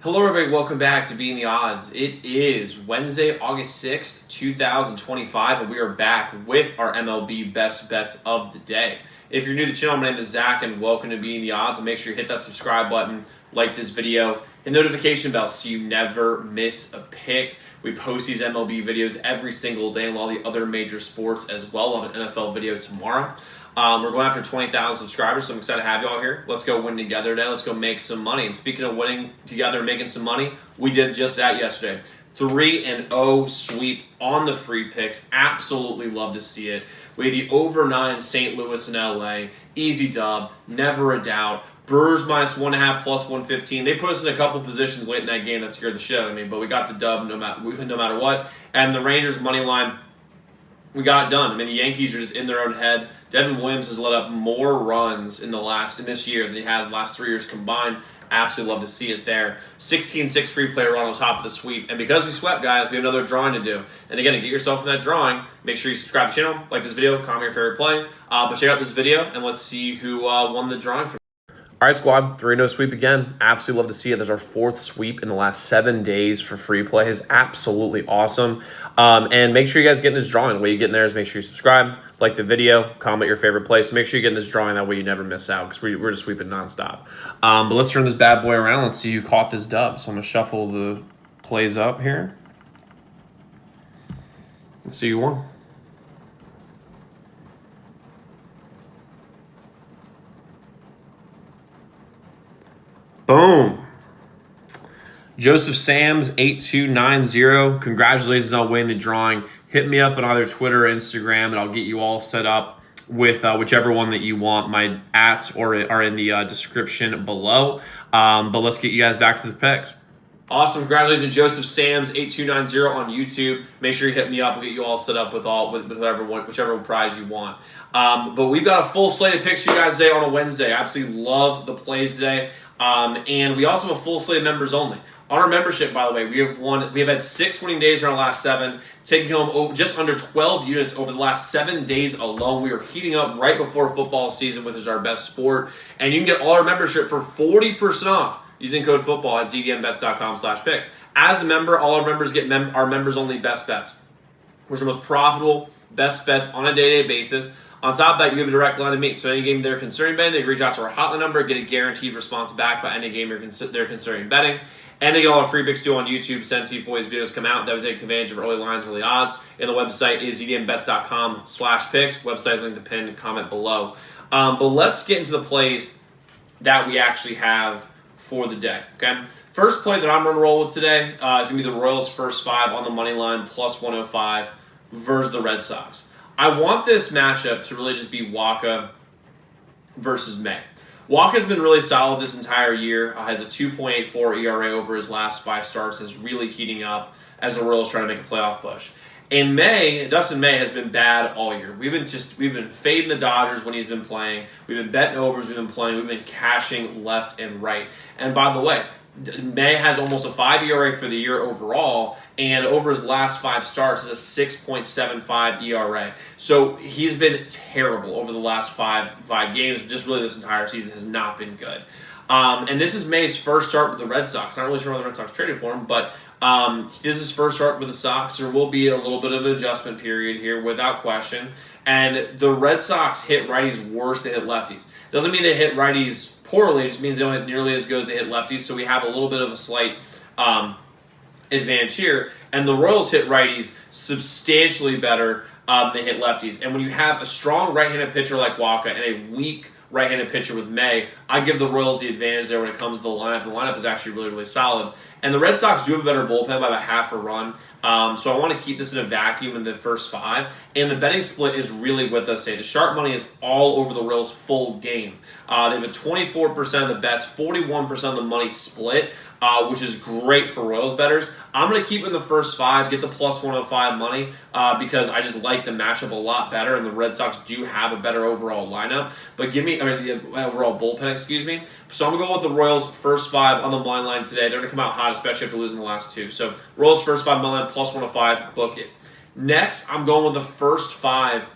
Hello everybody, welcome back to Being the Odds. It is Wednesday, August 6th, 2025, and we are back with our MLB best bets of the day. If you're new to the channel, my name is Zach, and welcome to Being the Odds. And make sure you hit that subscribe button, like this video, and notification bell so you never miss a pick. We post these MLB videos every single day and all the other major sports as well. I'll have an NFL video tomorrow. We're going after 20,000 subscribers, so I'm excited to have you all here. Let's go win together today. Let's go make some money. And speaking of winning together and making some money, we did just that yesterday. 3-0 sweep on the free picks. Absolutely love to see it. We had the over 9 St. Louis and LA. Easy dub. Never a doubt. Brewers minus 1.5 plus 115. They put us in a couple positions late in that game that scared the shit out of me, but we got the dub no matter what. And the Rangers money line, we got it done. I mean, the Yankees are just in their own head. Devin Williams has let up more runs in this year than he has the last 3 years combined. Absolutely love to see it there. 16-6 free play run on top of the sweep. And because we swept, guys, we have another drawing to do. And again, to get yourself in that drawing, make sure you subscribe to the channel, like this video, comment your favorite play. But check out this video, and let's see who won the drawing for. All right, squad, 3-0 sweep again. Absolutely love to see it. There's our 4th sweep in the last 7 days for free play. It's absolutely awesome. And make sure you guys get in this drawing. The way you get in there is make sure you subscribe, like the video, comment your favorite play. So make sure you get in this drawing. That way you never miss out because we're just sweeping nonstop. But let's turn this bad boy around. Let's see who caught this dub. So I'm going to shuffle the plays up here. Let's see who won. Boom. Joseph Sams, 8290. Congratulations on winning the drawing. Hit me up on either Twitter or Instagram, and I'll get you all set up with whichever one that you want. My ats are in the description below. But let's get you guys back to the picks. Awesome. Congratulations to Joseph Sams, 8290 on YouTube. Make sure you hit me up. We'll get you all set up with whichever prize you want. But we've got a full slate of picks for you guys today on a Wednesday. I absolutely love the plays today. And we also have a full slate of members only. On our membership, by the way, we have had 6 winning days in our last 7, taking home just under 12 units over the last 7 days alone. We are heating up right before football season, which is our best sport. And you can get all our membership for 40% off using code football at zdmbets.com/picks. As a member, all our members get our members only best bets, which are most profitable best bets on a day-to-day basis. On top of that, you have a direct line to me. So any game they're considering betting, they can reach out to our hotline number, get a guaranteed response back by any game they're considering betting. And they get all our free picks too on YouTube, sent to you before these videos come out. That would take advantage of early lines, early odds. And the website is zdmbets.com/picks. Website is linked in the pinned comment below. But let's get into the plays that we actually have for the day. Okay. First play that I'm going to roll with today is going to be the Royals first 5 on the money line plus 105 versus the Red Sox. I want this matchup to really just be Waka versus May. Waka's been really solid this entire year. Has a 2.84 ERA over his last 5 starts. Is really heating up as the Royals trying to make a playoff push. And Dustin May has been bad all year. We've been fading the Dodgers when he's been playing. We've been betting overs. We've been playing. We've been cashing left and right. And by the way, May has almost a 5 ERA for the year overall, and over his last 5 starts is a 6.75 ERA. So he's been terrible over the last five games. Just really this entire season has not been good. And this is May's first start with the Red Sox. I'm not really sure why the Red Sox traded for him, but this is his first start with the Sox. There will be a little bit of an adjustment period here without question. And the Red Sox hit righties worse than hit lefties. Doesn't mean they hit righties poorly. It just means they don't hit nearly as good as they hit lefties. So we have a little bit of a slight advantage here. And the Royals hit righties substantially better than they hit lefties. And when you have a strong right-handed pitcher like Waka and a weak right-handed pitcher with May, I give the Royals the advantage there when it comes to the lineup. The lineup is actually really, really solid. And the Red Sox do have a better bullpen by about half a run. So I want to keep this in a vacuum in the first 5. And the betting split is really what they say. The sharp money is all over the Royals full game. They have a 24% of the bets, 41% of the money split, which is great for Royals bettors. I'm going to keep it in the first 5, get the plus 105 money because I just like the matchup a lot better, and the Red Sox do have a better overall lineup. But the overall bullpen, excuse me. So I'm going to go with the Royals first 5 on the blind line today. They're going to come out hot, especially after losing the last 2. So Royals first 5 money line plus 105, book it. Next, I'm going with the first 5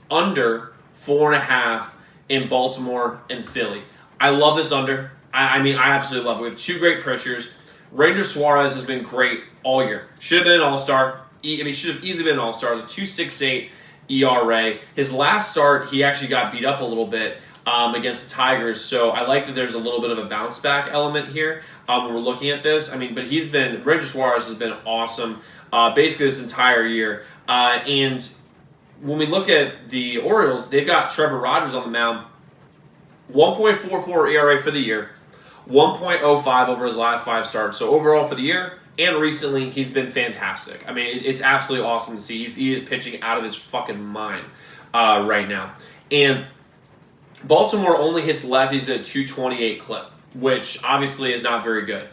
under 4.5 in Baltimore and Philly. I love this under. I mean, I absolutely love it. We have two great pitchers. Ranger Suarez has been great all year. Should have been an all-star. Should have easily been an all-star. It was a 2.68 ERA. His last start, he actually got beat up a little bit against the Tigers. So I like that there's a little bit of a bounce back element here when we're looking at this. I mean, but Ranger Suarez has been awesome basically this entire year. And when we look at the Orioles, they've got Trevor Rogers on the mound. 1.44 ERA for the year. 1.05 over his last 5 starts. So overall for the year and recently, he's been fantastic. I mean, it's absolutely awesome to see. He is pitching out of his fucking mind right now. And Baltimore only hits lefties at a 228 clip, which obviously is not very good.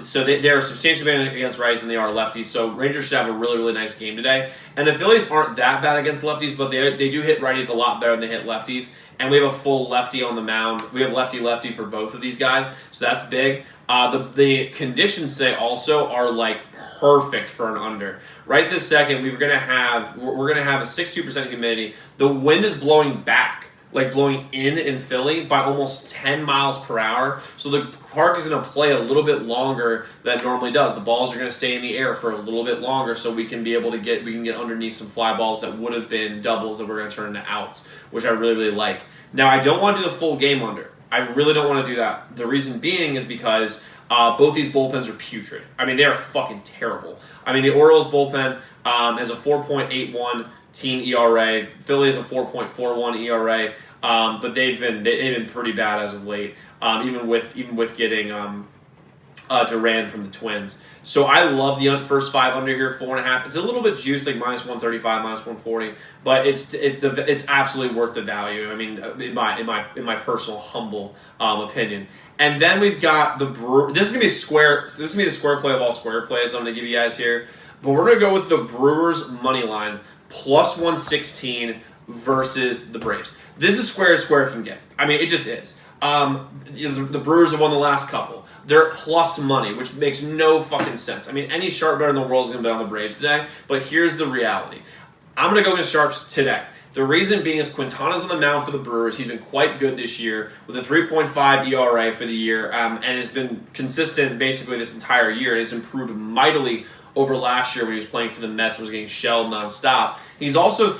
So they're substantially better against righties than they are lefties. So Rangers should have a really, really nice game today. And the Phillies aren't that bad against lefties, but they do hit righties a lot better than they hit lefties. And we have a full lefty on the mound. We have lefty-lefty for both of these guys, so that's big. The conditions today also are like perfect for an under. Right this second, we're gonna have a 62% humidity. The wind is blowing back, like blowing in Philly by almost 10 miles per hour. So the park is going to play a little bit longer than it normally does. The balls are going to stay in the air for a little bit longer, so we can get underneath some fly balls that would have been doubles that we're going to turn into outs, which I really, really like. Now, I don't want to do the full game under. I really don't want to do that. The reason being is because both these bullpens are putrid. I mean, they are fucking terrible. I mean, the Orioles bullpen has a 4.81 team ERA. Philly has a 4.41 ERA. But they've been pretty bad as of late. Even with getting Duran from the Twins. So I love the first 5 under here, 4.5. It's a little bit juiced, like minus 135, minus 140, but it's absolutely worth the value. I mean, in my personal humble opinion. And then we've got the This is gonna be square. This is gonna be the square play of all square plays I'm gonna give you guys here. But we're gonna go with the Brewers money line plus 116 versus the Braves. This is square as square can get. I mean, it just is. The Brewers have won the last couple. They're at plus money, which makes no fucking sense. I mean, any sharp better in the world is going to bet on the Braves today, but here's the reality. I'm going to go against sharps today. The reason being is Quintana's on the mound for the Brewers. He's been quite good this year with a 3.5 ERA for the year and has been consistent basically this entire year. He's improved mightily over last year when he was playing for the Mets and was getting shelled nonstop. He also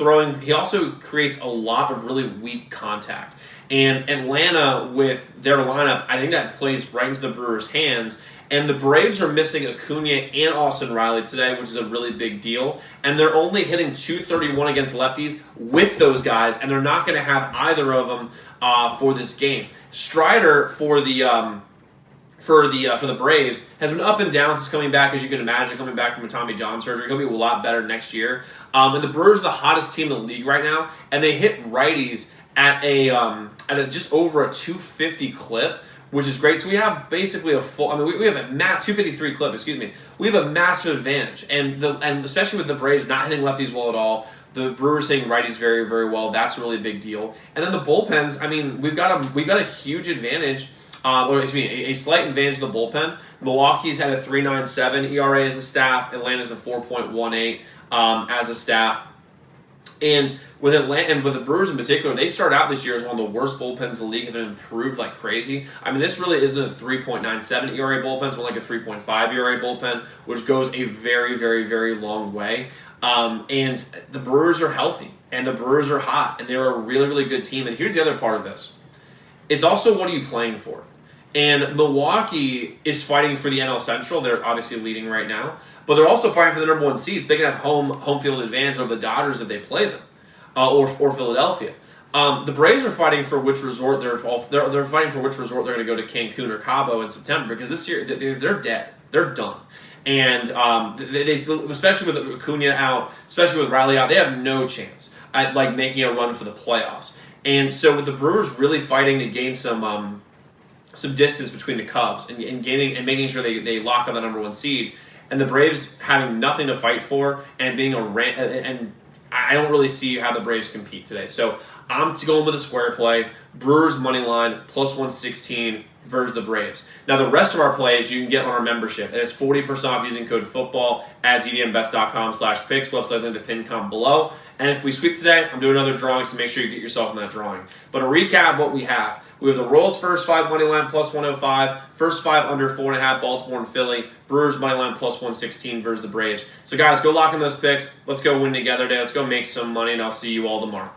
creates a lot of really weak contact. And Atlanta, with their lineup, I think that plays right into the Brewers' hands. And the Braves are missing Acuna and Austin Riley today, which is a really big deal. And they're only hitting 231 against lefties with those guys, and they're not going to have either of them for this game. Strider for the Braves has been up and down since coming back, as you can imagine, coming back from a Tommy John surgery. He'll be a lot better next year. And the Brewers are the hottest team in the league right now, and they hit righties at a just over a 250 clip, which is great. So we have basically we have a 253 clip, excuse me. We have a massive advantage, and especially with the Braves not hitting lefties well at all, the Brewers hitting righties very, very well. That's a really big deal. And then the bullpens, I mean, we've got a huge advantage. A slight advantage of the bullpen. Milwaukee's had a 3.97 ERA as a staff. Atlanta's a 4.18 as a staff. And with the Brewers in particular, they start out this year as one of the worst bullpens in the league and have improved like crazy. I mean, this really isn't a 3.97 ERA bullpen. It's more like a 3.5 ERA bullpen, which goes a very, very, very long way. And the Brewers are healthy, and the Brewers are hot, and they're a really, really good team. And here's the other part of this. It's also, what are you playing for? And Milwaukee is fighting for the NL Central. They're obviously leading right now. But they're also fighting for the number 1 seeds. They can have home field advantage over the Dodgers if they play them, or Philadelphia. The Braves are fighting for which resort they're fighting for which resort they're going to go to, Cancun or Cabo in September, because this year they're dead. They're done. And they especially with Acuna out, especially with Riley out, they have no chance at like making a run for the playoffs. And so with the Brewers really fighting to gain some distance between the Cubs and making sure they lock on the number 1 seed, and the Braves having nothing to fight for and being and I don't really see how the Braves compete today. So I'm going with a square play. Brewers money line plus 116 versus the Braves. Now, the rest of our plays you can get on our membership, and it's 40% off using code football at ddmbets.com/picks. Website link to the pinned comment below. And if we sweep today, I'm doing another drawing, so make sure you get yourself in that drawing. But to recap what we have the Royals first 5 money line plus 105, first 5 under 4.5, Baltimore and Philly, Brewers money line plus 116 versus the Braves. So guys, go lock in those picks. Let's go win together today. Let's go make some money, and I'll see you all tomorrow.